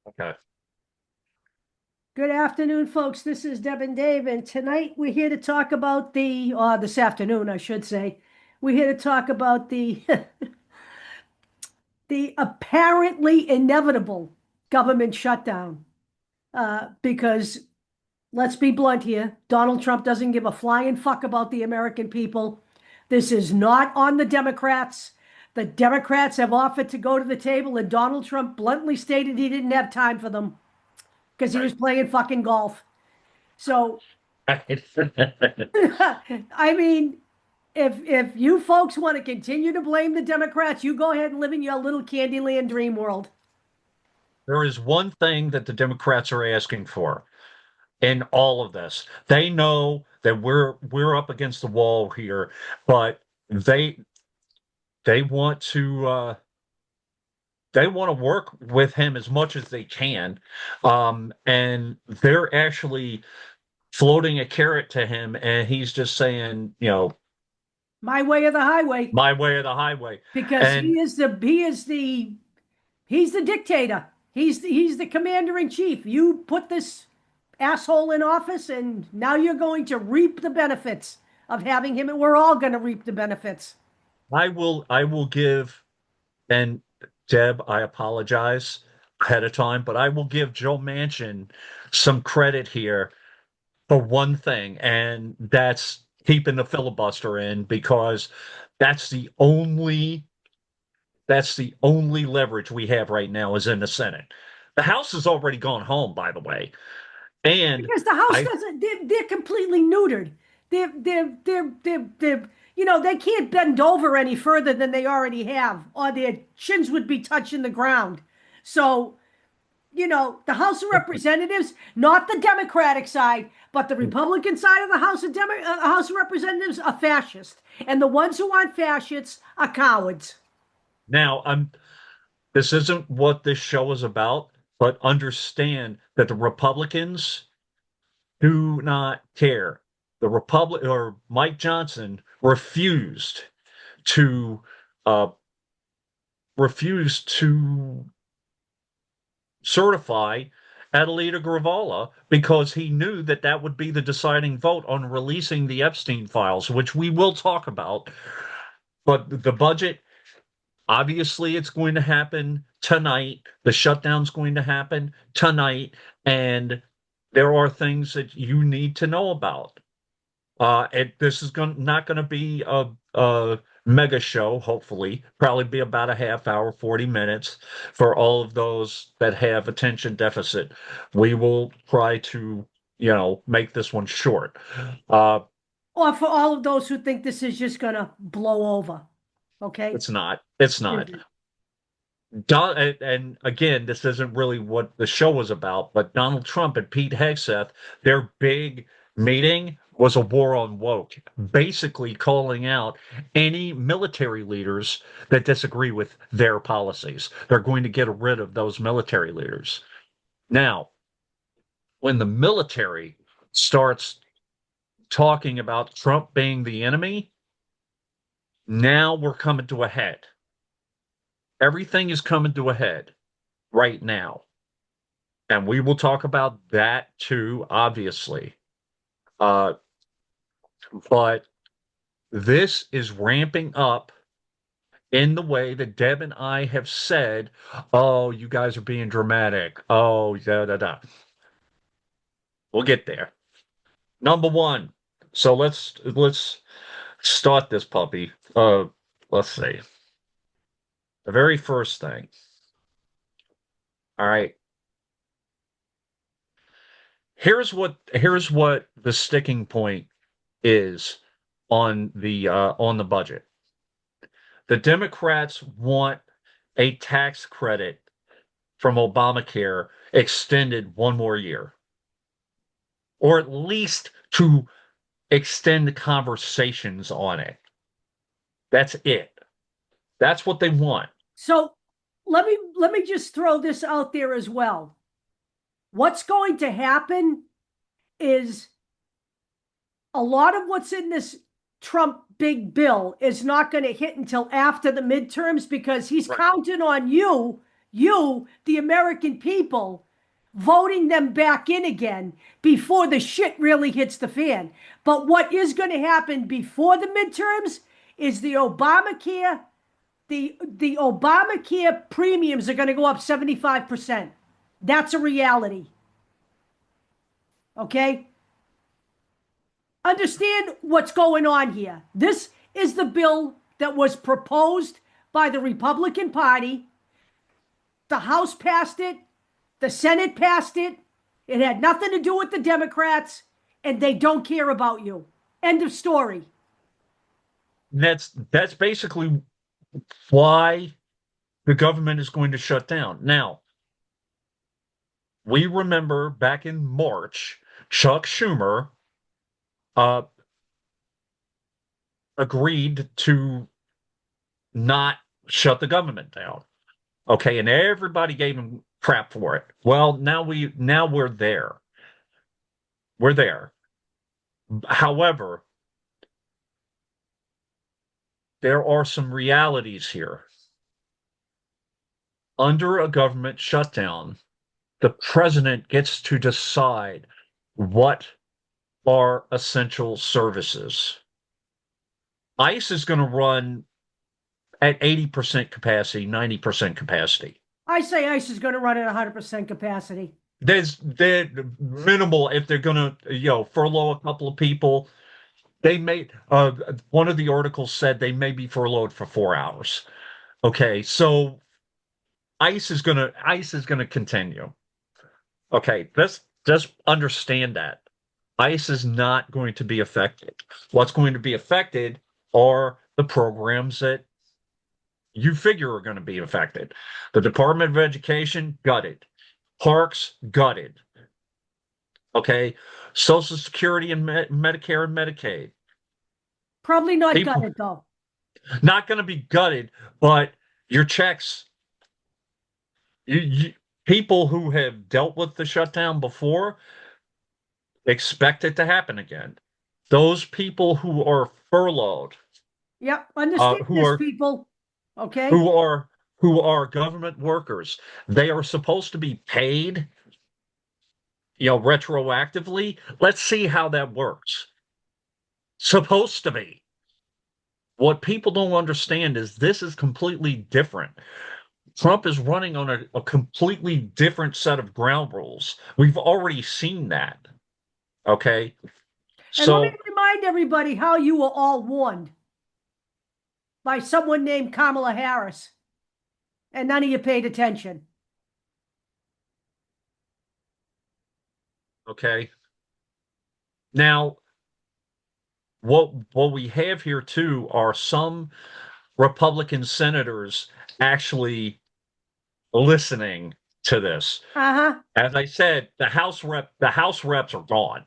Okay. Good afternoon, folks. This is Deb and Dave, and tonight we're here to talk about this afternoon, I should say, we're here to talk about the the apparently inevitable government shutdown. Because let's be blunt here, Donald Trump doesn't give a flying fuck about the American people. This is not on the Democrats. The Democrats have offered to go to the table, and Donald Trump bluntly stated he didn't have time for them because he was Right. playing fucking golf. So Right. I mean, if you folks want to continue to blame the Democrats, you go ahead and live in your little Candyland dream world. There is one thing that the Democrats are asking for in all of this. They know that we're up against the wall here, but they want to they want to work with him as much as they can. And they're actually floating a carrot to him, and he's just saying, My way or the highway, my way or the highway. because And he's the dictator. He's the commander in chief. You put this asshole in office, and now you're going to reap the benefits of having him, and we're all going to reap the benefits. I will give, and Deb, I apologize ahead of time, but I will give Joe Manchin some credit here for one thing, and that's keeping the filibuster in because that's the only that's the only leverage we have right now is in the Senate. The House has already gone home, by the way. And Because the House I doesn't, they're completely neutered. They can't bend over any further than they already have, or their chins would be touching the ground. So, the House of Representatives, not the Democratic side, but the Republican side of the House of Representatives are fascist. And the ones who aren't fascists are cowards. now I'm this isn't what this show is about, but understand that the Republicans do not care. The Republic or Mike Johnson to uh, refused to certify Adelita Gravala because he knew that that would be the deciding vote on releasing the Epstein files, which we will talk about. But the budget, obviously, it's going to happen tonight. The shutdown's going to happen tonight, and there are things that you need to know about. This is not going to be a mega show, hopefully. Probably be about a half hour, 40 minutes for all of those that have attention deficit. We will try to, make this one short. Uh, Or for all of those who think this is just going to blow over. Okay? it's not. It's It not. isn't. And again, this isn't really what the show was about, but Donald Trump and Pete Hegseth, their big meeting was a war on woke, basically calling out any military leaders that disagree with their policies. They're going to get rid of those military leaders. Now, when the military starts talking about Trump being the enemy, now we're coming to a head. Everything is coming to a head right now. And we will talk about that too, obviously. Uh, but this is ramping up in the way that Deb and I have said, oh, you guys are being dramatic. Oh, da da da. We'll get there. Number one. So let's start this puppy. Let's see. The very first thing. All right. Here's what the sticking point is on the budget. The Democrats want a tax credit from Obamacare extended one more year, or at least to extend conversations on it. That's it. That's what they want. So let me just throw this out there as well. What's going to happen is a lot of what's in this Trump big bill is not going to hit until after the midterms because he's Right. counting on you you, the American people, voting them back in again before the shit really hits the fan. But what is going to happen before the midterms is the Obamacare premiums are going to go up 75%. That's a reality. Okay? Understand what's going on here. This is the bill that was proposed by the Republican Party. The House passed it, the Senate passed it. It had nothing to do with the Democrats, and they don't care about you. End of story. That's basically why the government is going to shut down. Now, we remember back in March, Chuck Schumer uh, agreed to not shut the government down. Okay, and everybody gave him crap for it. Well, now we're there. We're there. However, there are some realities here. Under a government shutdown, the president gets to decide what are essential services. ICE is going to run at 80% capacity, 90% capacity. I say ICE is going to run at 100% capacity. They're minimal if they're going to, furlough a couple of people. They may, one of the articles said they may be furloughed for 4 hours. Okay, so ICE is gonna continue. Okay, let's just understand that. ICE is not going to be affected. What's going to be affected are the programs that you figure are going to be affected. The Department of Education, gutted. Parks, gutted. Okay. Social Security and Medicare and Medicaid. Probably not People gutted, though. not going to be gutted, but your checks, people who have dealt with the shutdown before expect it to happen again. Those people who are furloughed, Yep. Understand who this, are people. Okay? who are who are government workers, they are supposed to be paid, retroactively. Let's see how that works. Supposed to be. What people don't understand is this is completely different. Trump is running on a completely different set of ground rules. We've already seen that. Okay. And let me So, remind everybody how you were all warned by someone named Kamala Harris, and none of you paid attention. okay. Now, what we have here too are some Republican senators actually listening to this. Uh-huh. As I said, the House reps are gone.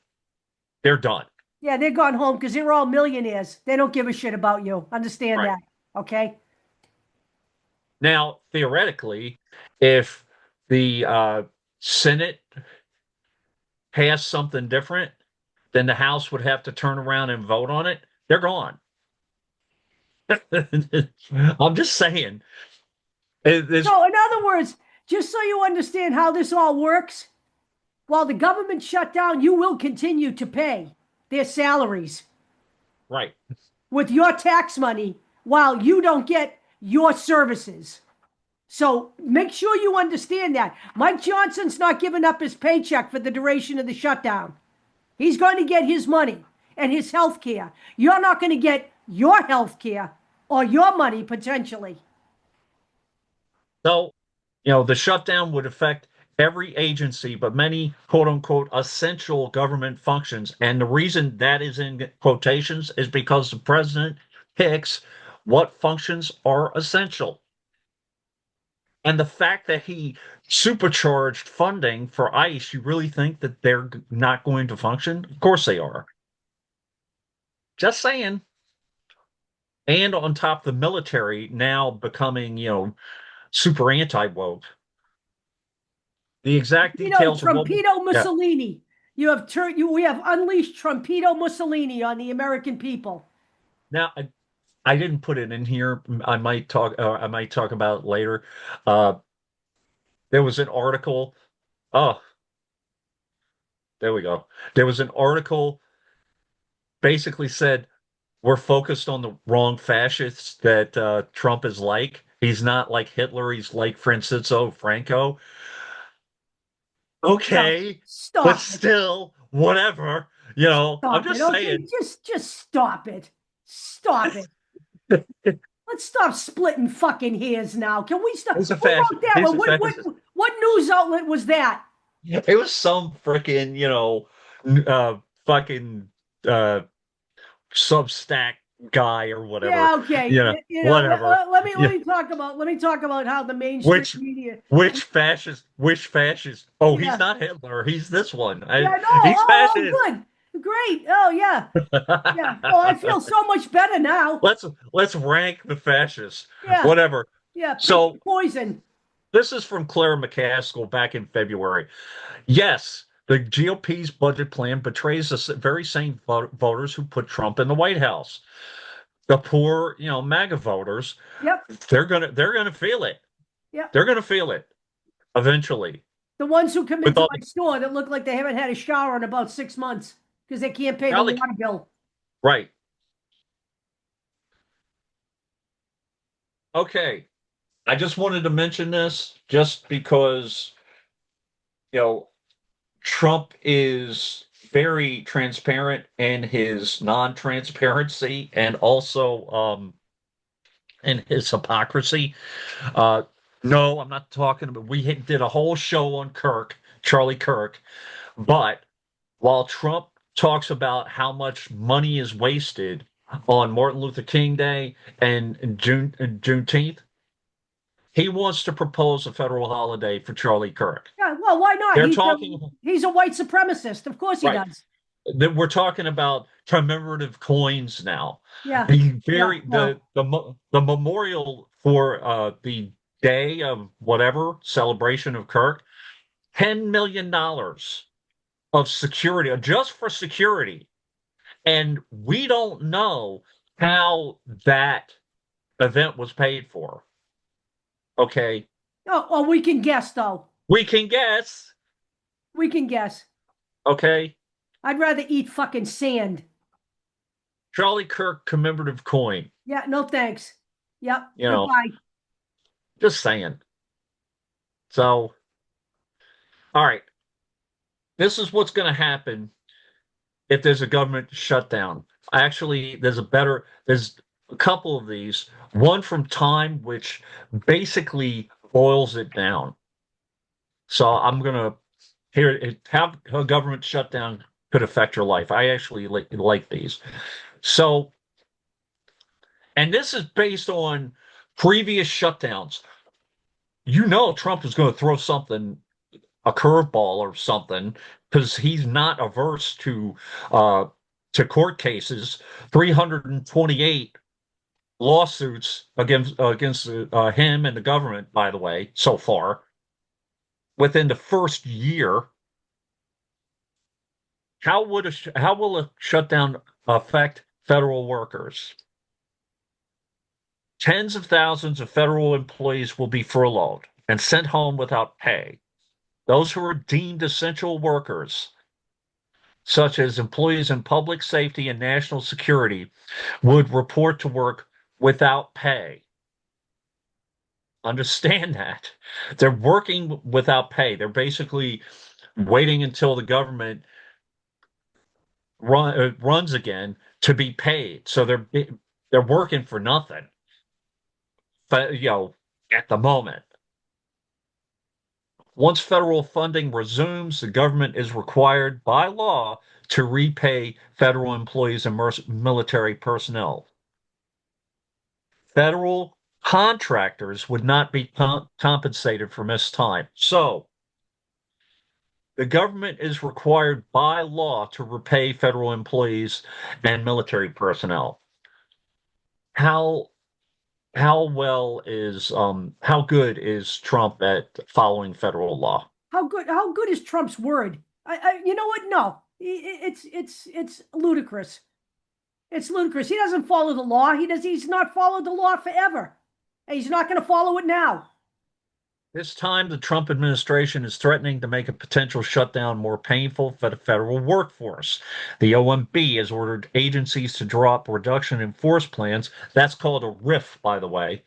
They're done. Yeah, they're gone home because they're all millionaires. They don't give a shit about you. Understand Right. that. Okay? Now, theoretically, if the Senate passed something different, then the House would have to turn around and vote on it. They're gone. I'm just saying. So, in other words, just so you understand how this all works, while the government shut down, you will continue to pay their salaries Right. with your tax money while you don't get your services. So make sure you understand that. Mike Johnson's not giving up his paycheck for the duration of the shutdown. He's going to get his money and his health care. You're not going to get your health care or your money potentially. So, the shutdown would affect every agency, but many quote unquote essential government functions. And the reason that is in quotations is because the president picks what functions are essential. And the fact that he supercharged funding for ICE, you really think that they're not going to function? Of course they are. Just saying. And on top, the military now becoming, super anti-woke. The exact details of what, Trumpito yeah. Mussolini. We have unleashed Trumpito Mussolini on the American people. Now, I didn't put it in here. I might talk about it later. Uh, There was an article. Oh, there we go. There was an article basically said we're focused on the wrong fascists that Trump is like. He's not like Hitler. He's like Francisco Franco. No, Okay, but stop it. still, whatever. I'm Stop it. just Okay, saying. just stop it. Stop it. Let's stop splitting fucking hairs now. Can we stop? He's a Who fascist. wrote that He's one? a fascist. What news outlet was that? It was some freaking, fucking uh Substack guy or whatever, Yeah, okay. whatever. Let Yeah. me talk about how the mainstream Which media. which fascist? Which fascist? Oh, he's Yeah, not Hitler. He's this one. yeah. No. He's fascist. Good, great. Oh, yeah, yeah. Oh, I feel so much better now. Let's rank the fascists. Yeah, Whatever. yeah. Pick So your poison. this is from Claire McCaskill back in February. Yes, the GOP's budget plan betrays the very same voters who put Trump in the White House. The poor, MAGA voters, Yep, they're gonna feel it. yep. They're gonna feel it eventually. The ones who come With into all my the store that look like they haven't had a shower in about 6 months because they can't pay the probably water bill. right. Okay. I just wanted to mention this just because, you know, Trump is very transparent in his non-transparency and also in his hypocrisy. Uh, no, I'm not talking about. Did a whole show on Charlie Kirk, but while Trump talks about how much money is wasted on Martin Luther King Day and Juneteenth, he wants to propose a federal holiday for Charlie Kirk. Yeah, well, why not? They're talking He's a white supremacist. Of course he right. does. We're talking about commemorative coins now. Yeah, The yeah. very Well, the memorial for the day of whatever celebration of Kirk, $10 million of security just for security, and we don't know how that event was paid for. Okay, oh, we can guess though. we can guess. We can guess. Okay, I'd rather eat fucking sand. Charlie Kirk commemorative coin. Yeah, no thanks. Yep, You know, goodbye. just saying. So, all right, this is what's going to happen if there's a government shutdown. Actually, there's a couple of these. One from Time, which basically boils it down. So I'm going to hear how a government shutdown could affect your life. I actually like these. So, and this is based on previous shutdowns. Trump is going to throw a curveball or something, because he's not averse uh, to court cases. 328 lawsuits against him and the government, by the way, so far within the first year. How will a shutdown affect federal workers? Tens of thousands of federal employees will be furloughed and sent home without pay. Those who are deemed essential workers, such as employees in public safety and national security, would report to work without pay. Understand that. They're working without pay. They're basically waiting until the government runs again to be paid. So they're working for nothing, but at the moment. Once federal funding resumes, the government is required by law to repay federal employees and military personnel. Federal contractors would not be compensated for missed time. So the government is required by law to repay federal employees and military personnel. How how good is Trump at following federal law? How good is Trump's word? You know what? No, it's ludicrous. It's ludicrous. He doesn't follow the law. He's not followed the law forever. And he's not going to follow it now. This time, the Trump administration is threatening to make a potential shutdown more painful for the federal workforce. The OMB has ordered agencies to drop reduction in force plans. That's called a RIF, by the way.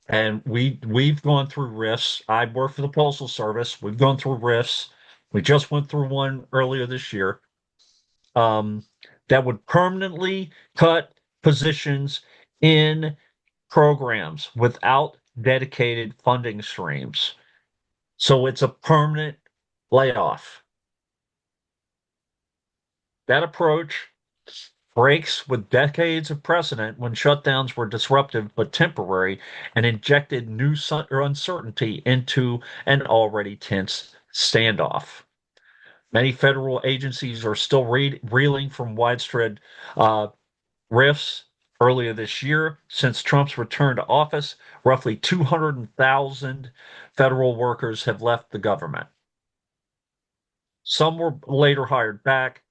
And we've gone through RIFs. I work for the Postal Service. We've gone through RIFs. We just went through one earlier this year, um, that would permanently cut positions in programs without dedicated funding streams. So it's a permanent layoff. That approach breaks with decades of precedent when shutdowns were disruptive but temporary and injected new uncertainty into an already tense standoff. Many federal agencies are still reeling from widespread uh, rifts. Earlier this year, since Trump's return to office, roughly 200,000 federal workers have left the government. Some were later hired back.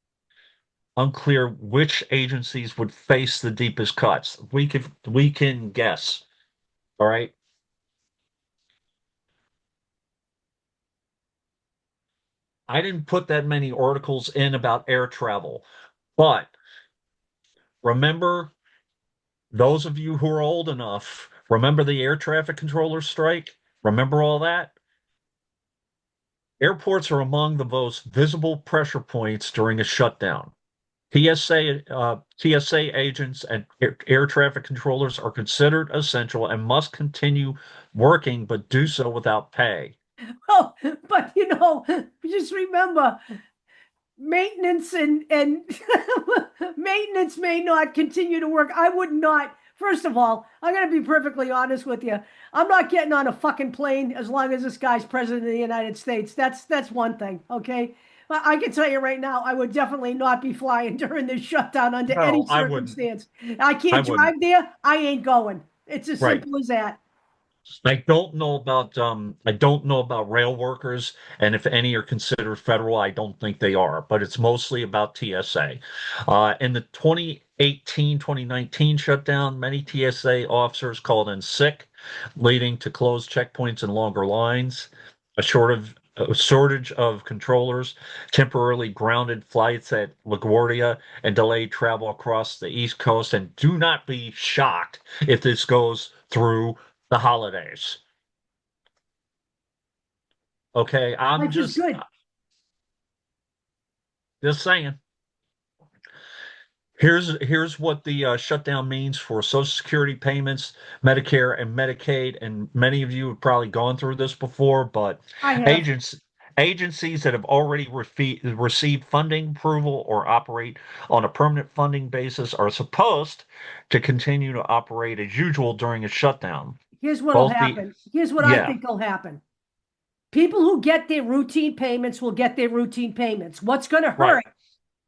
Unclear which agencies would face the deepest cuts. We can guess. All right. I didn't put that many articles in about air travel, but remember, those of you who are old enough, remember the air traffic controller strike? Remember all that? Airports are among the most visible pressure points during a shutdown. TSA agents and air traffic controllers are considered essential and must continue working, but do so without pay. Oh, but just remember, maintenance and maintenance may not continue to work. I would not. First of all, I'm going to be perfectly honest with you. I'm not getting on a fucking plane as long as this guy's president of the United States. That's one thing, okay? I can tell you right now, I would definitely not be flying during this shutdown under any No, I wouldn't. circumstance. I I can't wouldn't. drive there. I ain't going. It's as Right. simple as that. I don't know about rail workers, and if any are considered federal, I don't think they are, but it's mostly about TSA. In the 2018-2019 shutdown, many TSA officers called in sick, leading to closed checkpoints and longer lines. A shortage of controllers temporarily grounded flights at LaGuardia and delayed travel across the East Coast. And do not be shocked if this goes through the holidays. Okay, I'm Life is just good. just saying. Here's what the shutdown means for Social Security payments, Medicare, and Medicaid. And many of you have probably gone through this before, but I have. agents agencies that have already received funding approval or operate on a permanent funding basis are supposed to continue to operate as usual during a shutdown. Here's what'll Both the happen. Here's what I Yeah, think will happen. People who get their routine payments will get their routine payments. What's going to right, hurt?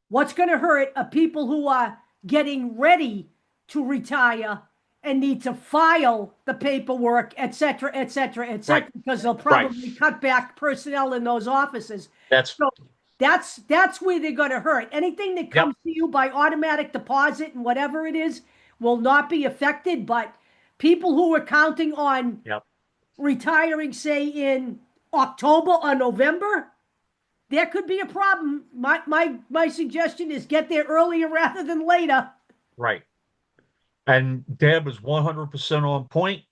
What's going to hurt are people who are getting ready to retire and need to file the paperwork, et cetera, et cetera, et right, cetera, because they'll right. probably cut back personnel in those offices. That's So that's where they're going to hurt. Anything that Yep, comes to you by automatic deposit and whatever it is will not be affected. But people who are counting on yep. retiring, say in October or November, there could be a problem. My suggestion is get there earlier rather than later. Right. And Deb is 100% on point.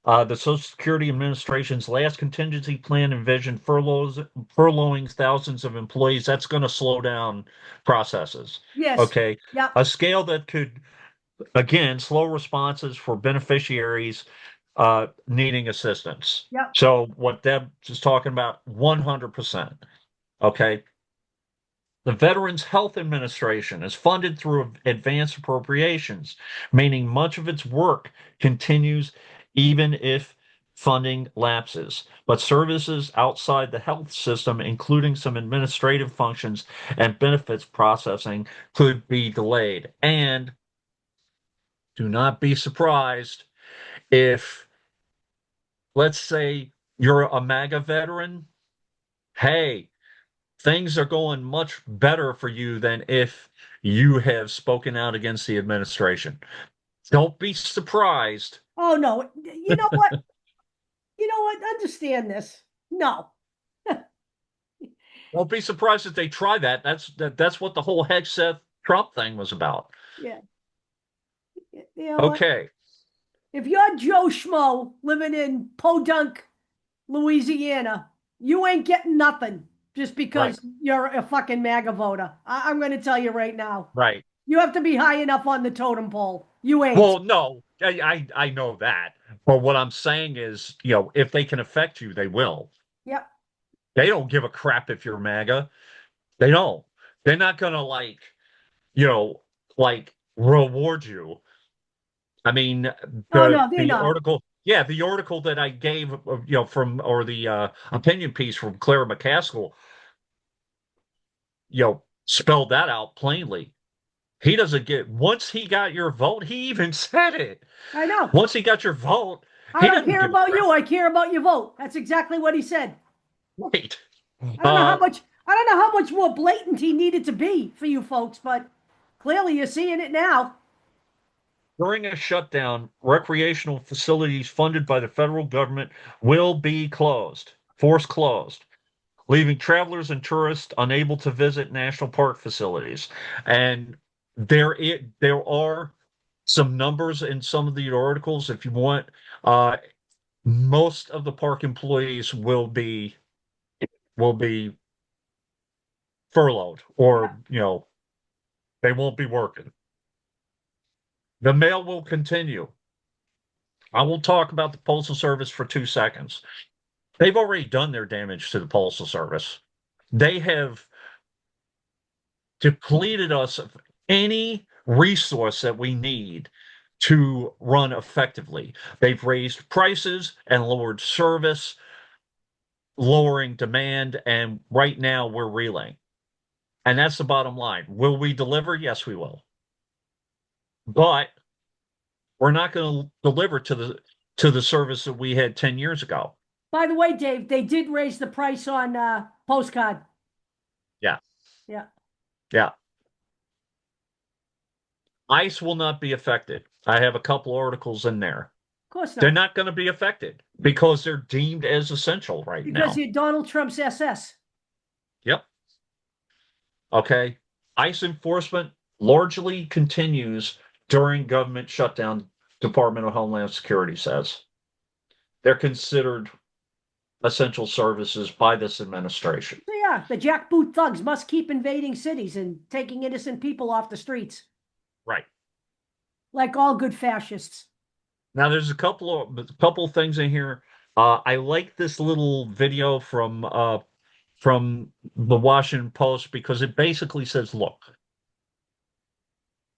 The Social Security Administration's last contingency plan envisioned furloughing thousands of employees. That's going to slow down processes. Yes. Okay. Yep. A scale that could, again, slow responses for beneficiaries needing assistance. Yep. So, what Deb is talking about, 100%. Okay. The Veterans Health Administration is funded through advanced appropriations, meaning much of its work continues even if funding lapses. But services outside the health system, including some administrative functions and benefits processing, could be delayed. And do not be surprised if, let's say, you're a MAGA veteran. Hey, things are going much better for you than if you have spoken out against the administration. Don't be surprised. Oh no. You know what? You know what? Understand this. No. Won't be surprised if they try that. That's what the whole Hegseth Trump thing was about. Yeah. You know what? Okay, If you're Joe Schmo living in Podunk, Louisiana, you ain't getting nothing just right, because you're a fucking MAGA voter. I'm going to tell you right now. right. You have to be high enough on the totem pole. You ain't. Well, no, I know that, but what I'm saying is, if they can affect you, they will. Yep. They don't give a crap if you're MAGA. They don't. They're not gonna you know, reward you. I mean, Oh, no, they're the not. article, yeah, the article that I gave, from or the opinion piece from Clara McCaskill, spelled that out plainly. He doesn't get once he got your vote. He even said it. I know. Once he got your vote, I he don't doesn't care give a about crap. you. I care about your vote. That's exactly what he said. Wait. I don't know how Uh, much I don't know how much more blatant he needed to be for you folks, but clearly you're seeing it now. During a shutdown, recreational facilities funded by the federal government will be closed, forced closed, leaving travelers and tourists unable to visit national park facilities. And there are some numbers in some of the articles if you want. Most of the park employees will be furloughed, Yeah. or they won't be working. The mail will continue. I will talk about the Postal Service for 2 seconds. They've already done their damage to the Postal Service. They have depleted us of any resource that we need to run effectively. They've raised prices and lowered service, lowering demand, and right now we're reeling. And that's the bottom line. Will we deliver? Yes, we will. But we're not going to deliver to the service that we had 10 years ago. By the way, Dave, they did raise the price on postcard. Yeah. Yeah, of Yeah. ICE will not be affected. I have a couple articles in there. course They're not. not going to be affected because they're deemed as essential right Because now. you're Donald Trump's SS. Yep. Okay. ICE enforcement largely continues during government shutdown, Department of Homeland Security says. They're considered essential services by this administration. So yeah, the jackboot thugs must keep invading cities and taking innocent people off the streets, Right. like all good fascists. Now there's a couple of things in here. I like this little video from the Washington Post because it basically says, look,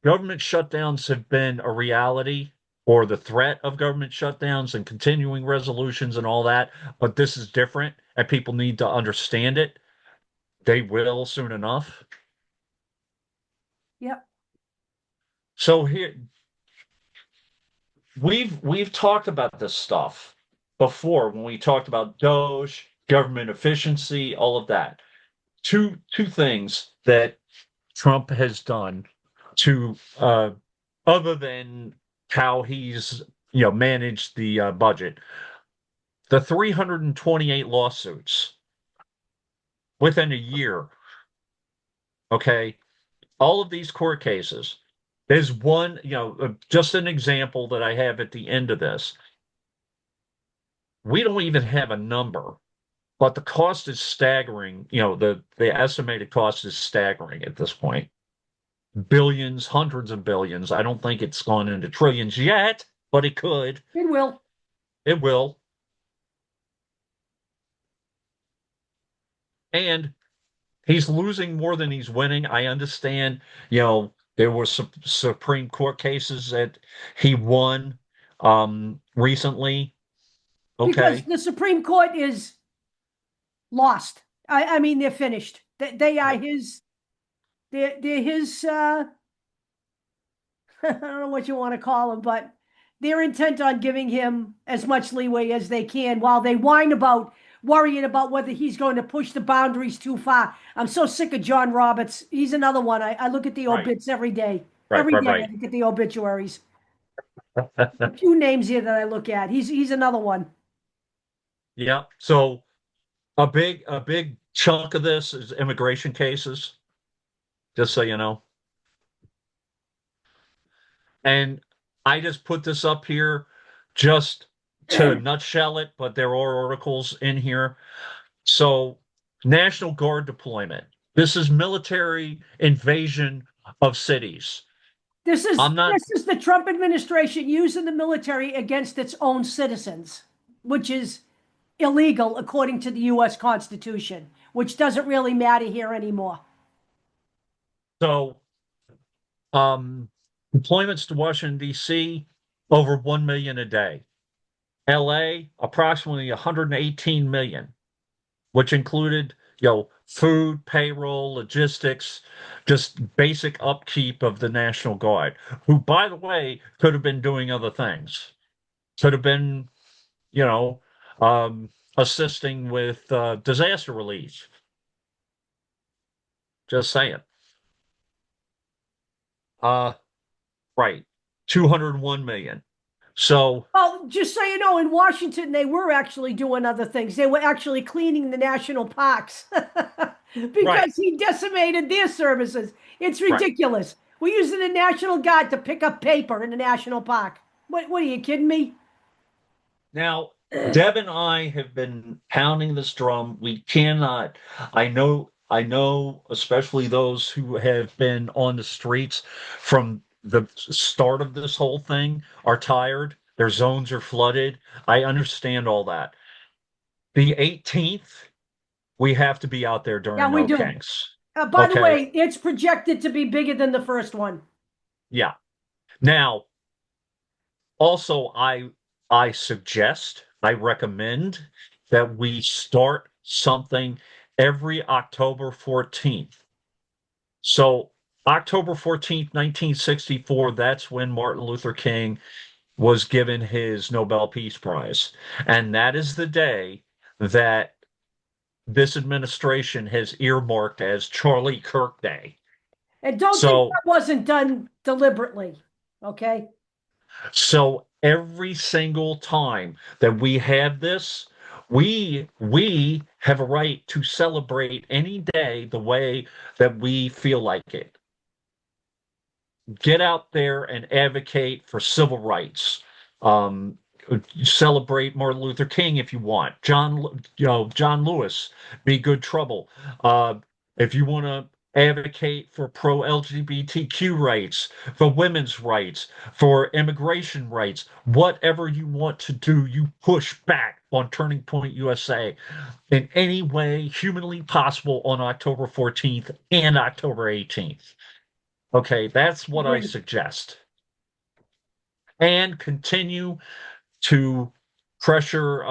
government shutdowns have been a reality, or the threat of government shutdowns and continuing resolutions and all that, but this is different and people need to understand it. They will soon enough. Yep. So here we've talked about this stuff before when we talked about Doge, government efficiency, all of that. Two things that Trump has done to other than how he's managed the budget. The 328 lawsuits within a year. Okay, all of these court cases. There's one, just an example that I have at the end of this. We don't even have a number, but the cost is staggering. The estimated cost is staggering at this point. Billions, hundreds of billions. I don't think it's gone into trillions yet, but it could. It will. It will. And he's losing more than he's winning. I understand, there were some Supreme Court cases that he won recently. Because Okay. the Supreme Court is lost. I mean, they're finished. They are Right. his, they're his, I don't know what you want to call them, but they're intent on giving him as much leeway as they can while they whine about worrying about whether he's going to push the boundaries too far. I'm so sick of John Roberts. He's another one. I look at the Right. obits every day. Right. Every Right. day I Right. look at the obituaries. A few names here that I look at. He's another one. Yeah. So a big chunk of this is immigration cases, just so you know. And I just put this up here just to nutshell it, but there are articles in here. So, National Guard deployment. This is military invasion of cities. This is I'm not, this is the Trump administration using the military against its own citizens, which is illegal according to the US Constitution, which doesn't really matter here anymore. so deployments to Washington, D.C., over 1 million a day. LA, approximately 118 million, which included, food, payroll, logistics, just basic upkeep of the National Guard, who, by the way, could have been doing other things. Could have been, you know, assisting with disaster relief. Just saying. Uh, right. 201 million. So, Well, just so you know, in Washington, they were actually doing other things. They were actually cleaning the national parks right, because he decimated their services. It's right. ridiculous. We're using the National Guard to pick up paper in the national park. What are you kidding me? Now, Deb and I have been pounding this drum. We cannot, I know, especially those who have been on the streets from the start of this whole thing are tired. Their zones are flooded. I understand all that. The 18th, we have to be out there Yeah, during we do. OKanks. By the Okay. way, it's projected to be bigger than the first one. Yeah. Now, also, I recommend that we start something every October 14th. So October 14th, 1964, that's when Martin Luther King was given his Nobel Peace Prize. And that is the day that this administration has earmarked as Charlie Kirk Day. And don't think So that wasn't done deliberately. Okay. So every single time that we have this, we have a right to celebrate any day the way that we feel like it. Get out there and advocate for civil rights. Um, Celebrate Martin Luther King if you want. John Lewis, be good trouble. Uh, if you want to advocate for pro-LGBTQ rights, for women's rights, for immigration rights, whatever you want to do, you push back on Turning Point USA in any way humanly possible on October 14th and October 18th. Okay, that's what I Agreed. suggest. And continue to pressure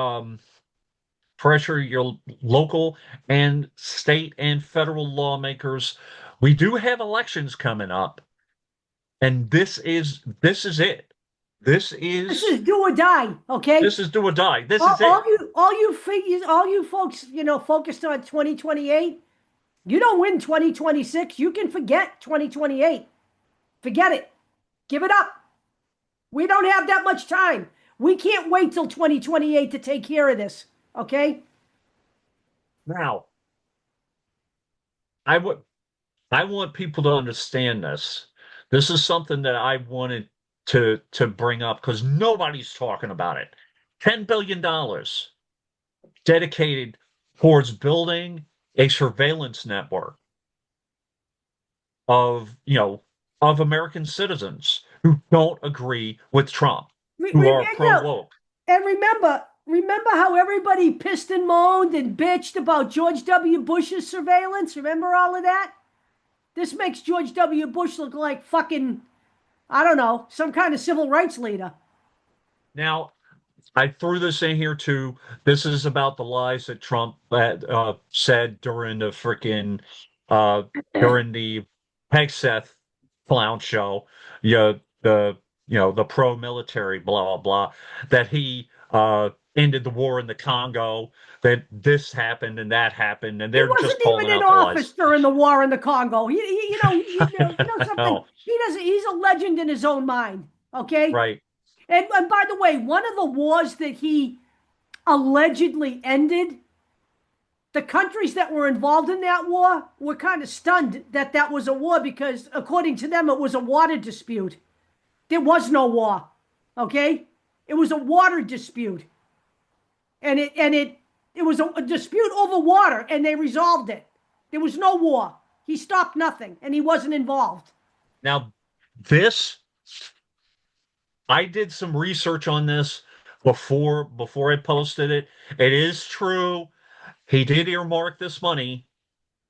pressure your local and state and federal lawmakers. We do have elections coming up, and this is it. This This is is do or die. Okay. this is do or die. This All, is all it. you all you figures all you folks, focused on 2028. You don't win 2026. You can forget 2028. Forget it. Give it up. We don't have that much time. We can't wait till 2028 to take care of this. Okay? Now, I would I want people to understand this. This is something that I wanted to bring up because nobody's talking about it. $10 billion dedicated towards building a surveillance network of, of American citizens who don't agree with Trump, who are pro Yeah. woke. And remember how everybody pissed and moaned and bitched about George W. Bush's surveillance? Remember all of that? This makes George W. Bush look like fucking, I don't know, some kind of civil rights leader. Now, I threw this in here too. This is about the lies that Trump said uh, during the Hegseth clown show. The pro-military blah blah blah that he ended the war in the Congo. That this happened and that happened, and He they're just wasn't calling even in out the office lies. during the war in the Congo. You know something. No, He doesn't. He's a legend in his own mind. Okay. right. And by the way, one of the wars that he allegedly ended, the countries that were involved in that war were kind of stunned that that was a war because, according to them, it was a water dispute. There was no war, okay? It was a water dispute, and it was a dispute over water, and they resolved it. There was no war. He stopped nothing, and he wasn't involved. Now, this I did some research on this before I posted it. It is true. He did earmark this money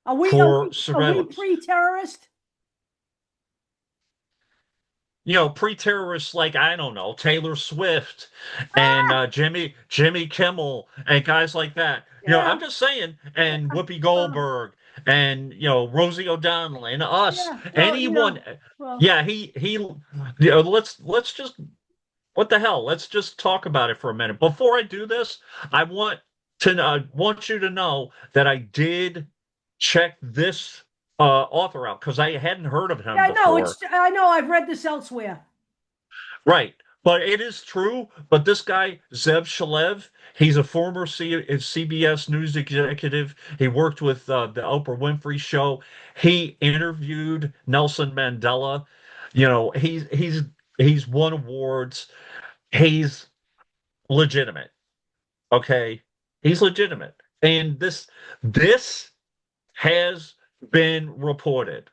Are we are for we are we surveillance. pre-terrorist? Pre-terrorists like I don't know Taylor Swift and Ah, Jimmy Kimmel and guys like that. yeah, I'm just saying, and Whoopi well, Goldberg and Rosie O'Donnell and us, yeah. Well, anyone. well, Yeah, let's just what the hell? Let's just talk about it for a minute. Before I do this, I want you to know that I did check this author out because I hadn't heard of him yeah. No, before. I know. I've read this elsewhere. Right. But it is true. But this guy, Zev Shalev, he's a former CBS News executive. He worked with the Oprah Winfrey Show. He interviewed Nelson Mandela. He's won awards. He's legitimate. Okay. He's legitimate. And this has been reported.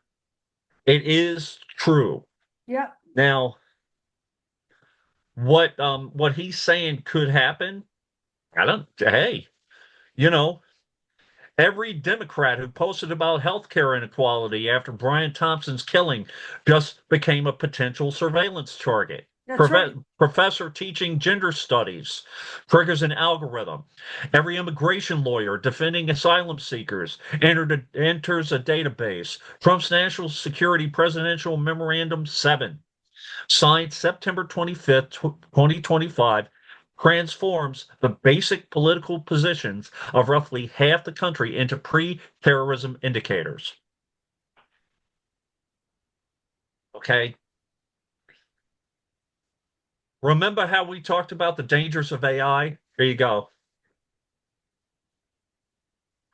It is true. Yeah, Now, what he's saying could happen, I don't hey, you know, every Democrat who posted about healthcare inequality after Brian Thompson's killing just became a potential surveillance target. that's right. Professor teaching gender studies triggers an algorithm. Every immigration lawyer defending asylum seekers enters a database. Trump's National Security Presidential Memorandum 7, signed September 25th, 2025, transforms the basic political positions of roughly half the country into pre-terrorism indicators. Okay. Remember how we talked about the dangers of AI? There you go.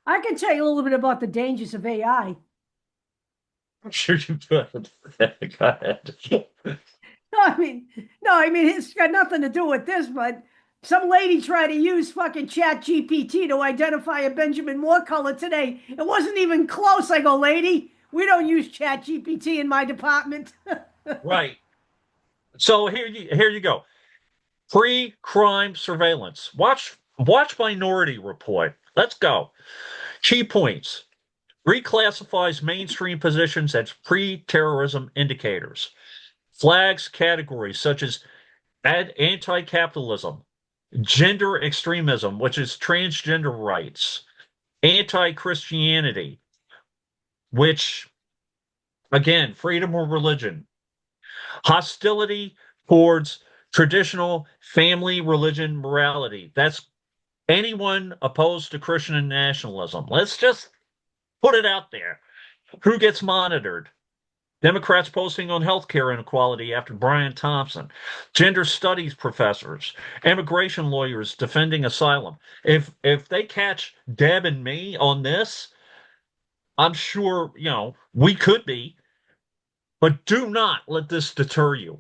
I can tell you a little bit about the dangers of AI. I'm sure you could. Go ahead. No, no, I mean, it's got nothing to do with this, but some lady tried to use fucking Chat GPT to identify a Benjamin Moore color today. It wasn't even close. I go, lady, we don't use Chat GPT in my department. Right. So here you go. Pre-crime surveillance. Watch Minority Report. Let's go. Key points. Reclassifies mainstream positions as pre-terrorism indicators. Flags categories such as anti-capitalism, gender extremism, which is transgender rights, anti-Christianity, which again, freedom of religion, hostility towards traditional family religion morality. That's anyone opposed to Christian nationalism. Let's just put it out there. Who gets monitored? Democrats posting on healthcare inequality after Brian Thompson, gender studies professors, immigration lawyers defending asylum. If they catch Deb and me on this, I'm sure, we could be, but do not let this deter you.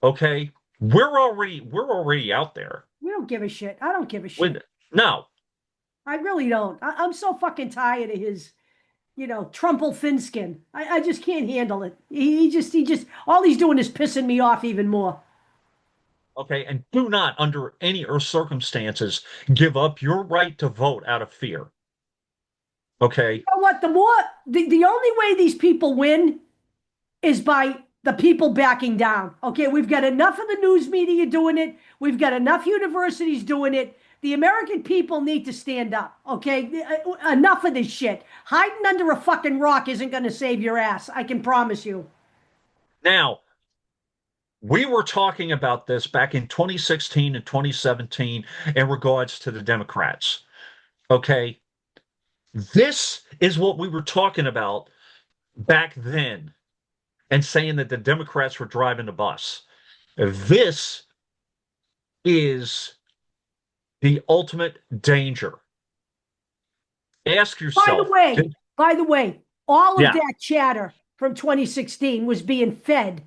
Okay? We're already out there. We don't give a shit. I don't give a With shit. no, I really don't. I'm so fucking tired of his, Trumple Finskin. I just can't handle it. All he's doing is pissing me off even more. okay, and do not under any circumstances give up your right to vote out of fear. Okay? You know what? The only way these people win is by the people backing down. Okay, we've got enough of the news media doing it. We've got enough universities doing it. The American people need to stand up. Okay, enough of this shit. Hiding under a fucking rock isn't going to save your ass. I can promise you. Now, we were talking about this back in 2016 and 2017 in regards to the Democrats. Okay? This is what we were talking about back then and saying that the Democrats were driving the bus. This is the ultimate danger. Ask By the yourself, way, by the way, all of yeah, that chatter from 2016 was being fed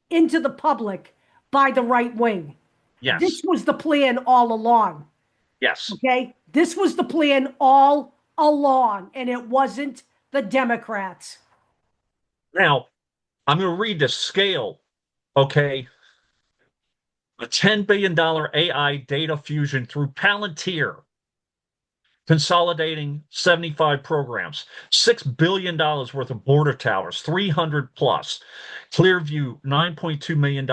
into the public by the right wing. This yes, was the plan all along. yes. Okay? This was the plan all along, and it wasn't the Democrats. Now, I'm going to read the scale, okay? A $10 billion AI data fusion through Palantir, consolidating 75 programs, $6 billion worth of border towers, 300 plus, Clearview, $9.2 million,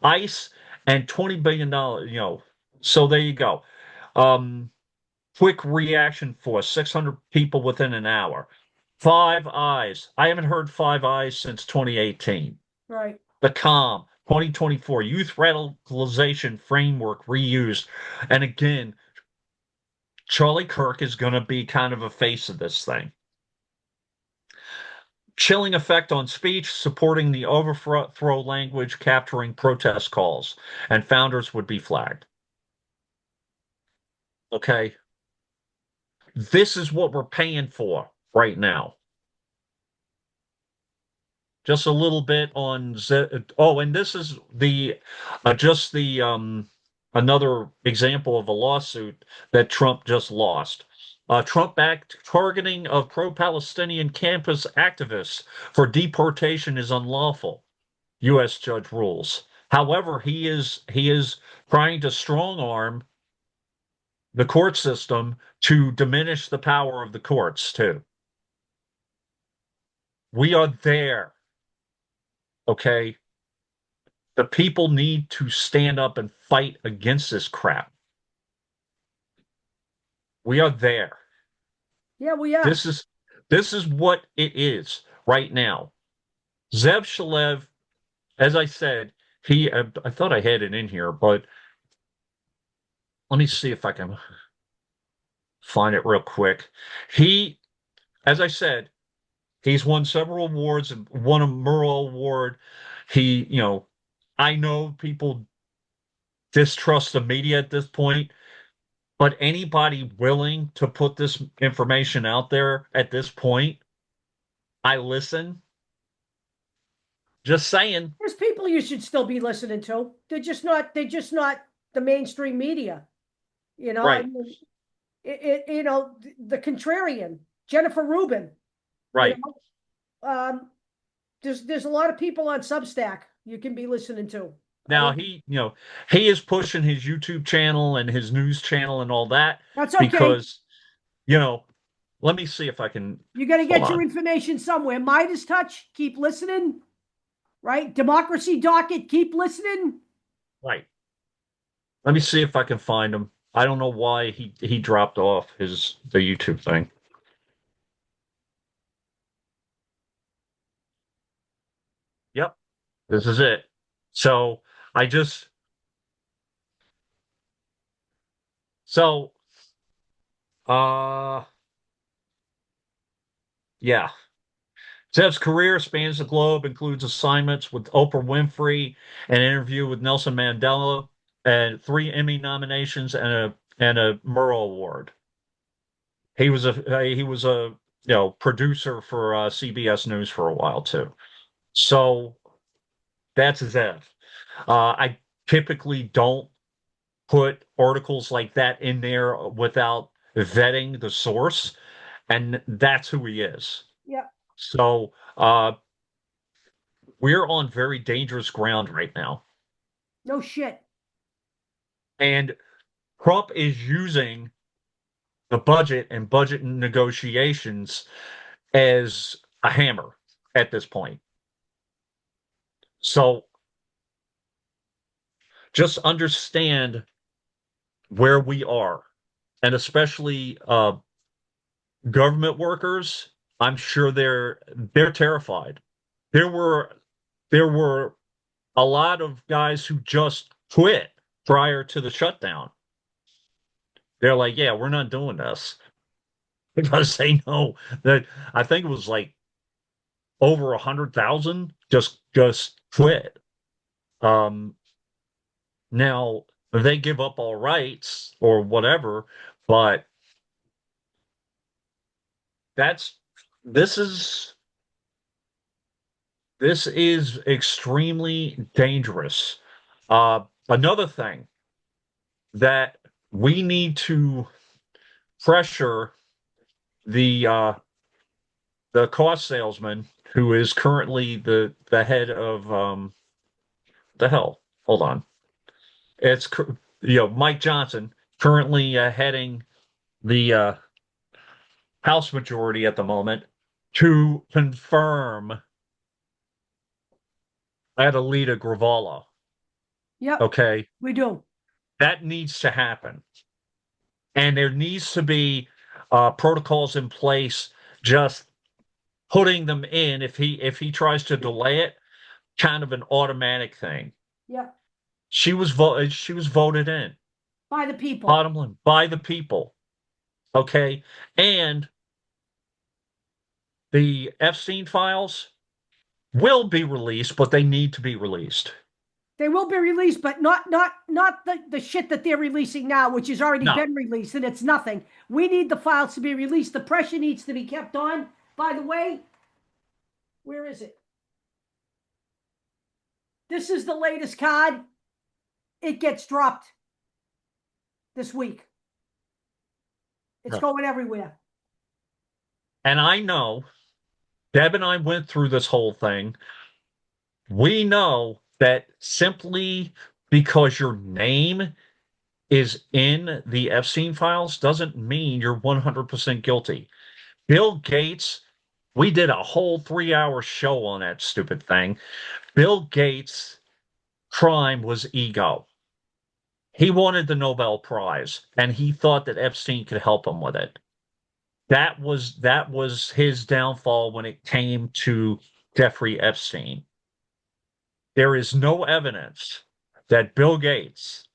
ICE, and $20 billion, so there you go. Um, Quick reaction force, 600 people within an hour. Five Eyes. I haven't heard Five Eyes since 2018. Right. The Calm, 2024, Youth Radicalization Framework reused. And again, Charlie Kirk is going to be kind of a face of this thing. Chilling effect on speech, supporting the overthrow language, capturing protest calls, and founders would be flagged. Okay. This is what we're paying for right now. Just a little bit on oh, and this is the just the another example of a lawsuit that Trump just lost. Trump-backed targeting of pro-Palestinian campus activists for deportation is unlawful. U.S. judge rules. However, he is trying to strong arm the court system to diminish the power of the courts too. We are there, okay? The people need to stand up and fight against this crap. We are there. Yeah, we are. This is this is what it is right now. Zev Shalev, as I said, I thought I had it in here, but let me see if I can find it real quick. He, as I said, he's won several awards and won a Murrow Award. I know people distrust the media at this point. But anybody willing to put this information out there at this point, I listen. Just saying. There's people you should still be listening to. They're just not the mainstream media. I Right, mean, the contrarian, Jennifer Rubin, you right. know, there's a lot of people on Substack you can be listening to. I Now mean, he is pushing his YouTube channel and his news channel and all that that's okay. because, you know, let me see if I can You got to hold get your on. information somewhere. Midas Touch, keep listening. Right? Democracy Docket, keep listening. Right. Let me see if I can find him. I don't know why he dropped off the YouTube thing. Yep, this is it. So I just so uh yeah. Zev's career spans the globe, includes assignments with Oprah Winfrey, an interview with Nelson Mandela, and three Emmy nominations and a Murrow Award. He was a producer for CBS News for a while too. So that's Zev. I typically don't put articles like that in there without vetting the source, and that's who he is. Yeah, So we're on very dangerous ground right now. no shit. And Trump is using the budget and budget negotiations as a hammer at this point. So just understand where we are, and especially government workers. I'm sure they're terrified. There were there were a lot of guys who just quit prior to the shutdown. They're like, yeah, we're not doing this because they know that I think it was like over 100,000 just quit. Um, Now they give up all rights or whatever, but that's this is this is extremely dangerous. Another thing that we need to pressure the cost salesman who is currently the head of the hell. Hold on. It's Mike Johnson currently heading the House majority at the moment to confirm Adelita Gravala. Yep, Okay, we do. that needs to happen, and there needs to be protocols in place. Just putting them in if he tries to delay it, kind of an automatic thing. Yep, She was voted in. by the people. Bottom line, by the people. Okay, and the Epstein files will be released, but they need to be released. They will be released, but not the shit that they're releasing now, which has already No, been released, and it's nothing. We need the files to be released. The pressure needs to be kept on. By the way, where is it? This is the latest card. It gets dropped this week. It's going everywhere. and I know Deb and I went through this whole thing. We know that simply because your name is in the Epstein files doesn't mean you're 100% guilty. Bill Gates, we did a whole 3 hour show on that stupid thing. Bill Gates' crime was ego. He wanted the Nobel Prize, and he thought that Epstein could help him with it. That was his downfall when it came to Jeffrey Epstein. There is no evidence that Bill Gates,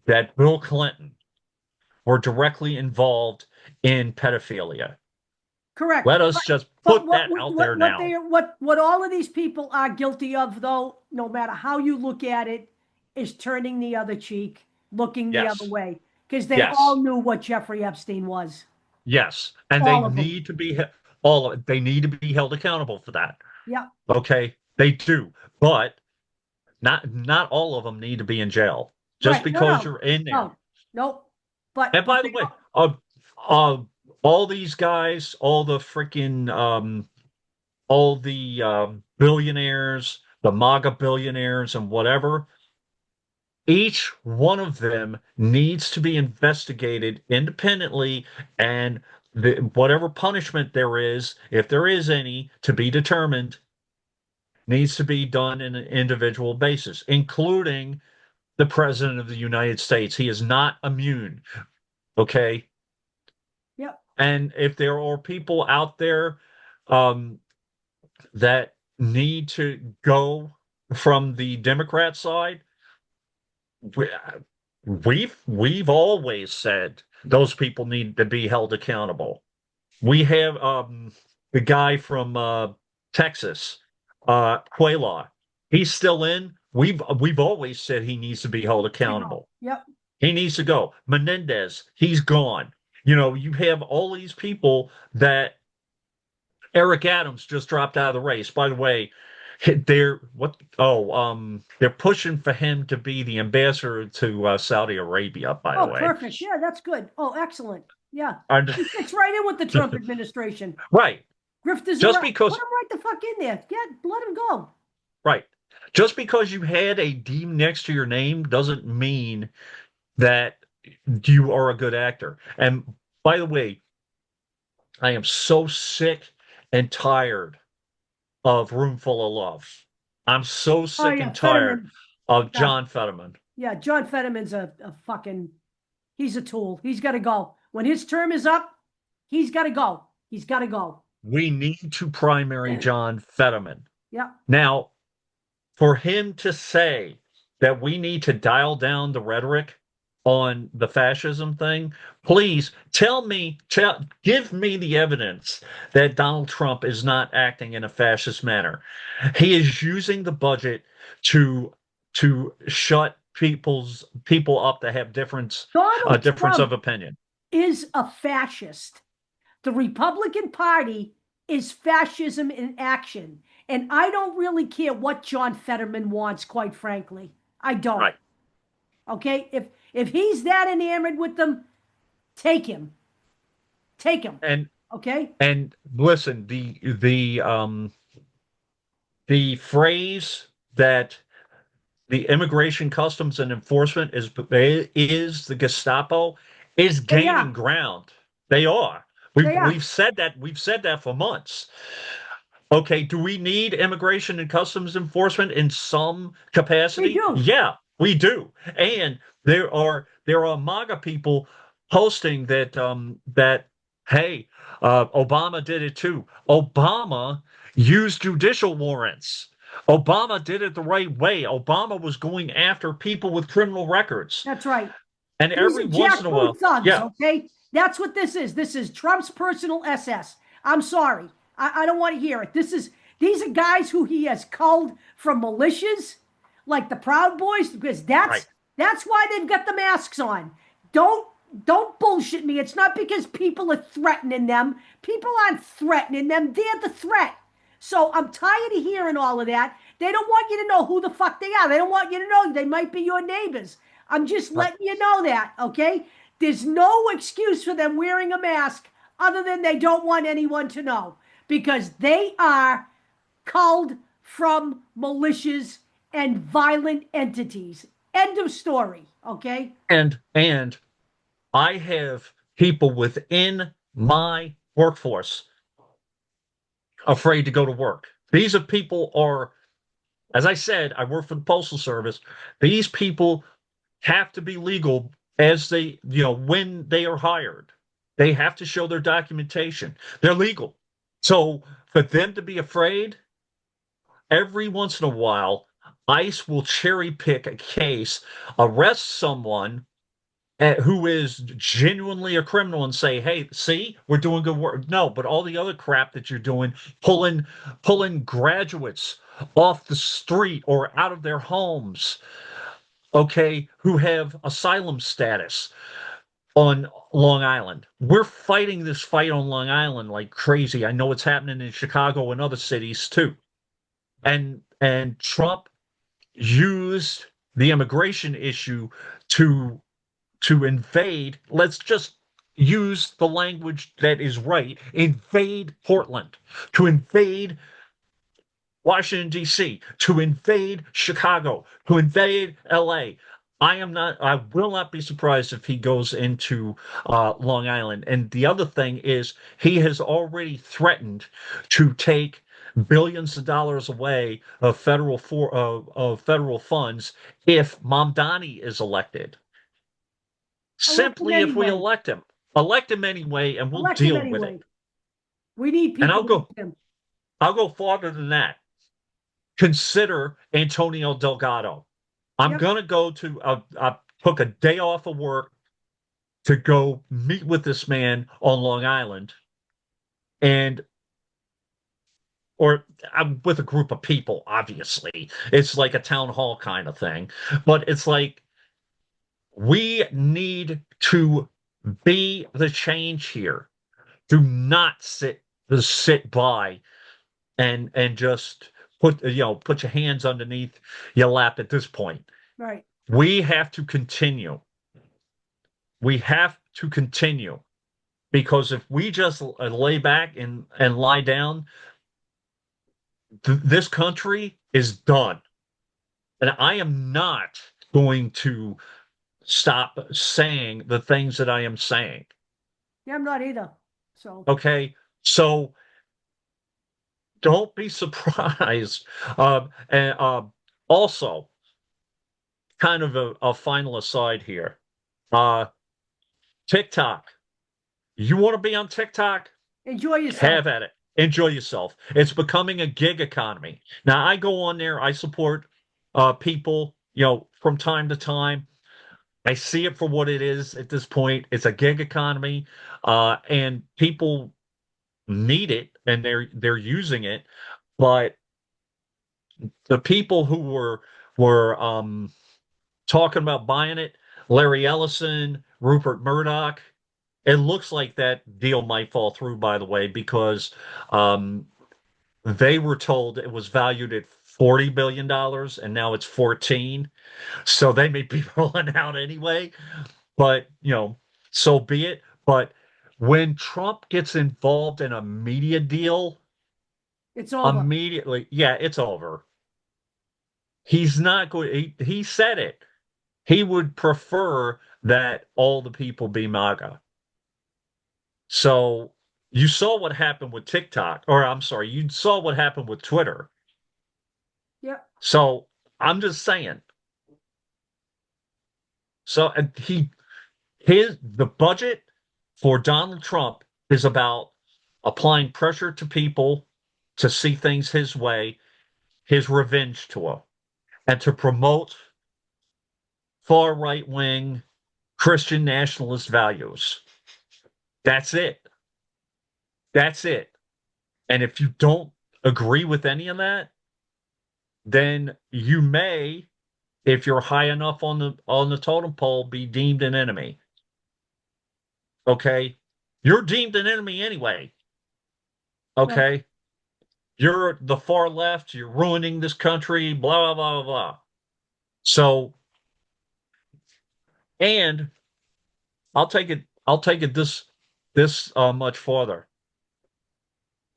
that Bill Clinton were directly involved in pedophilia. Correct. Let us just But put that out there now. what all of these people are guilty of, though, no matter how you look at it, is turning the other cheek, looking the other Yes, way, because they all yes, knew what Jeffrey Epstein was. yes, and they All of them. need to be all of it. They need to be held accountable for that. Yeah. Okay, they do, but not all of them need to be in jail just Right. No, because no, you're in there. no, nope. But And by the they way, all, uh, all these guys, all the freaking all the billionaires, the MAGA billionaires, and whatever, each one of them needs to be investigated independently, and whatever punishment there is, if there is any, to be determined, needs to be done in an individual basis, including the President of the United States. He is not immune. Okay. yep. And if there are people out there um, that need to go from the Democrat side, we, we've always said those people need to be held accountable. We have the guy from Texas, Quaylaw. He's still in. We've always said he needs to be held To go. accountable. Yep. He needs to go. Menendez, he's gone. You have all these people that Eric Adams just dropped out of the race. By the way, they're what? Oh, they're pushing for him to be the ambassador to Saudi Arabia. By the Oh, way, perfect. Yeah, that's good. Oh, excellent. Yeah. And- He fits right in with the Trump administration. right? Grifters are Just out. Put because, him right the fuck in there. Yeah, let him go. right? Just because you had a D next to your name doesn't mean that you are a good actor. And by the way, I am so sick and tired of Roomful of Love. I'm so Oh sick yeah, and tired Fetterman. of Yeah, John Fetterman. yeah. John Fetterman's a fucking. He's a tool. He's got to go. When his term is up, he's got to go. He's got to go. We need to primary John Fetterman. Yeah. Now, for him to say that we need to dial down the rhetoric on the fascism thing, please give me the evidence that Donald Trump is not acting in a fascist manner. He is using the budget to shut people up that have Donald difference of Trump opinion. is a fascist. The Republican Party is fascism in action. And I don't really care what John Fetterman wants, quite frankly. I don't. Right. Okay? If he's that enamored with them, take him. Take him. And Okay? and listen, the phrase that the Immigration Customs and Enforcement is the Gestapo is They gaining are. ground. They are. They are. We've said that for months. Okay, do we need immigration and customs enforcement in some We capacity? do. Yeah, we do. And there are MAGA people posting that hey, Obama did it too. Obama used judicial warrants. Obama did it the right way. Obama was going after people with criminal records. That's right. And These every are once in a jackboot while, thugs, yeah, okay? That's what this is. This is Trump's personal SS. I'm sorry. I don't want to hear it. These are guys who he has culled from militias, like the Proud Boys, because right. that's why they've got the masks on. Don't don't bullshit me. It's not because people are threatening them. People aren't threatening them. They're the threat. So I'm tired of hearing all of that. They don't want you to know who the fuck they are. They don't want you to know they might be your neighbors. I'm just Right. letting you know that, okay? There's no excuse for them wearing a mask other than they don't want anyone to know because they are culled from militias and violent entities. End of story, okay? And I have people within my workforce afraid to go to work. These are people are, as I said, I work for the Postal Service. These people have to be legal as when they are hired. They have to show their documentation. They're legal. So for them to be afraid, every once in a while, ICE will cherry pick a case, arrest someone who is genuinely a criminal and say, "Hey, see, we're doing good work." No, but all the other crap that you're doing, pulling graduates off the street or out of their homes, okay, who have asylum status on Long Island. We're fighting this fight on Long Island like crazy. I know it's happening in Chicago and other cities too. And Trump used the immigration issue to to invade, let's just use the language that is right, invade Portland, to invade Washington, D.C., to invade Chicago, to invade L.A. I will not be surprised if he goes into Long Island. And the other thing is, he has already threatened to take billions of dollars away of federal funds if Mamdani is elected. Elect him Simply if we anyway. elect him anyway, and we'll Elect him deal with it. anyway. We need And people like him. I'll go farther than that. Consider Antonio Delgado. I'm Yep. gonna go to I took a day off of work to go meet with this man on Long Island, and or I'm with a group of people, obviously. It's like a town hall kind of thing. But it's like we need to be the change here. Do not sit by and just put your hands underneath your lap at this point. Right. We have to continue. We have to continue because if we just lay back and lie down, this country is done. And I am not going to stop saying the things that I am saying. Yeah, I'm not either. So Okay. So don't be surprised. And also, kind of a final aside here. Uh, TikTok. You want to be on TikTok? enjoy yourself. Have at it. Enjoy yourself. It's becoming a gig economy. Now, I go on there. I support people, from time to time. I see it for what it is at this point. It's a gig economy, and people need it, and they're using it. But the people who were talking about buying it. Larry Ellison, Rupert Murdoch. It looks like that deal might fall through, by the way, because um, they were told it was valued at $40 billion and now it's 14. So they may be rolling out anyway. But, so be it. But when Trump gets involved in a media deal, It's over. immediately, yeah, it's over. He's not going, he said it. He would prefer that all the people be MAGA. So you saw what happened with TikTok, or I'm sorry, you saw what happened with Twitter. Yeah. So I'm just saying. So the budget for Donald Trump is about applying pressure to people to see things his way, his revenge tour, and to promote far right wing Christian nationalist values. That's it. That's it. And if you don't agree with any of that, then you may, if you're high enough on the totem pole, be deemed an enemy. Okay? You're deemed an enemy anyway. Right. Okay? You're the far left, you're ruining this country, blah blah blah blah blah. So, and I'll take it this much farther.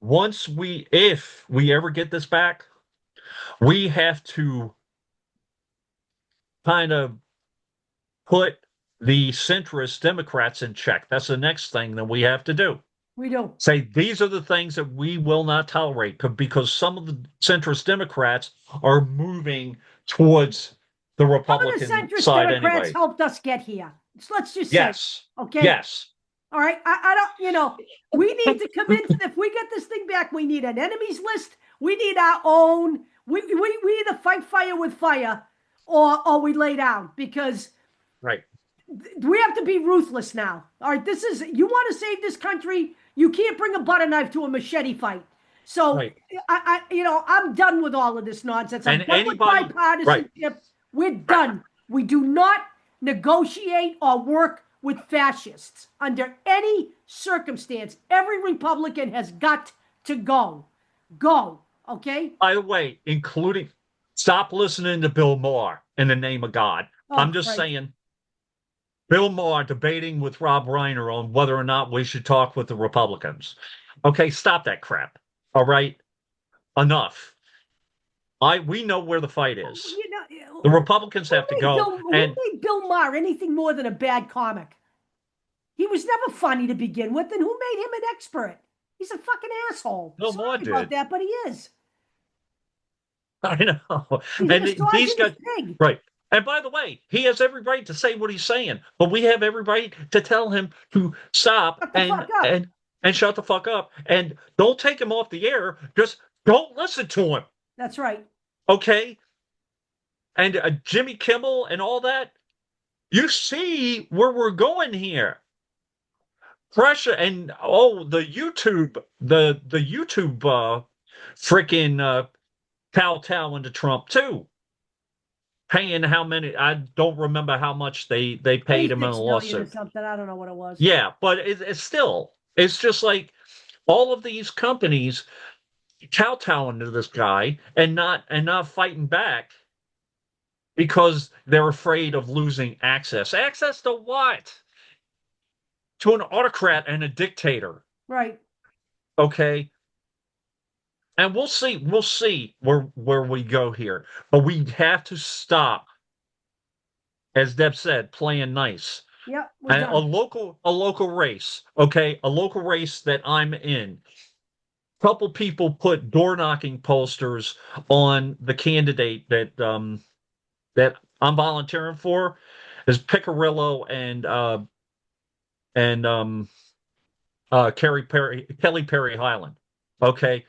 If we ever get this back, we have to kind of put the centrist Democrats in check. That's the next thing that we have to do. We do. Say these are the things that we will not tolerate because some of the centrist Democrats are moving towards the Some of the Republican centrist side Democrats anyway. helped us get here. So let's just say, Yes. okay. Yes. All right. I don't, we need to commit to, if we get this thing back, we need an enemies list. We need our own, we either fight fire with fire or we lay down because Right. we have to be ruthless now. All right. You want to save this country, you can't bring a butter knife to a machete fight. So Right. I'm done with all of this nonsense. I'm And done with anybody, right. bipartisanship. We're done. We do not negotiate or work with fascists under any circumstance. Every Republican has got to go. Go. Okay? By the way, including stop listening to Bill Maher in the name of God. Oh, I'm just Christ. saying Bill Maher debating with Rob Reiner on whether or not we should talk with the Republicans. Okay, stop that crap. All right, enough. We know where the fight is. The Republicans have to go. Who And made Bill Maher anything more than a bad comic? He was never funny to begin with, and who made him an expert? He's a fucking asshole. Bill Maher Sorry about did. that, but he is. I know. He's And these a guys, pig. right. And by the way, he has every right to say what he's saying, but we have every right to tell him to stop Shut the fuck up. and shut the fuck up and don't take him off the air. Just don't listen to him. That's right. Okay? And Jimmy Kimmel and all that. You see where we're going here. Pressure and the YouTube freaking kowtowing to Trump too. Paying how many? I don't remember how much they paid him in a 86 million or lawsuit. something. I don't know what it was. Yeah, but it's still it's just like all of these companies kowtowing to this guy and not fighting back because they're afraid of losing access. Access to what? To an autocrat and a dictator. Right. Okay. And we'll see where we go here. But we have to stop, as Deb said, playing nice. Yeah, we're And done. a local race, okay, a local race that I'm in. Couple people put door knocking posters on the candidate that I'm volunteering for is Picarillo and Kelly Perry Highland. Okay,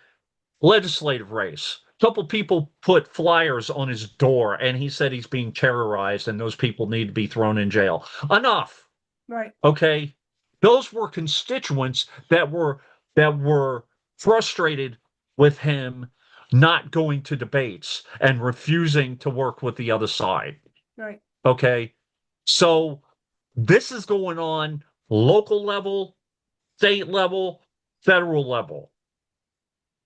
legislative race. A couple people put flyers on his door, and he said he's being terrorized, and those people need to be thrown in jail. Enough. Right. Okay, those were constituents that were frustrated with him not going to debates and refusing to work with the other side. Right. Okay. So this is going on local level, state level, federal level.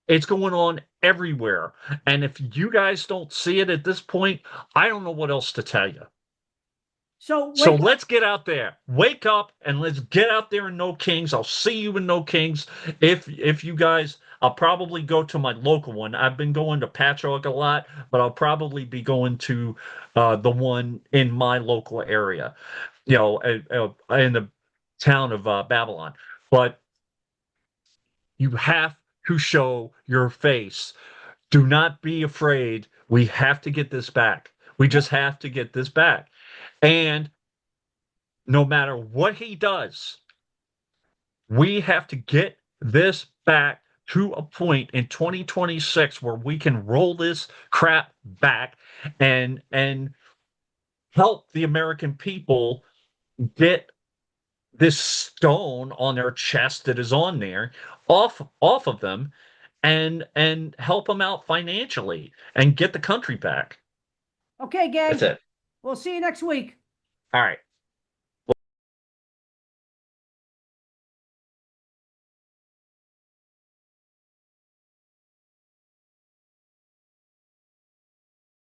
It's going on everywhere. And if you guys don't see it at this point, I don't know what else to tell you. So So wake up. let's get out there. Wake up and let's get out there in No Kings. I'll see you in No Kings. If you guys, I'll probably go to my local one. I've been going to Patchogue a lot, but I'll probably be going to the one in my local area, in the town of Babylon. But you have to show your face. Do not be afraid. We have to get this back. We Yep. just have to get this back. And no matter what he does, we have to get this back to a point in 2026 where we can roll this crap back and help the American people get this stone on their chest that is on there off of them and help them out financially and get the country back. Okay, That's gang. it. We'll see you next week. All right.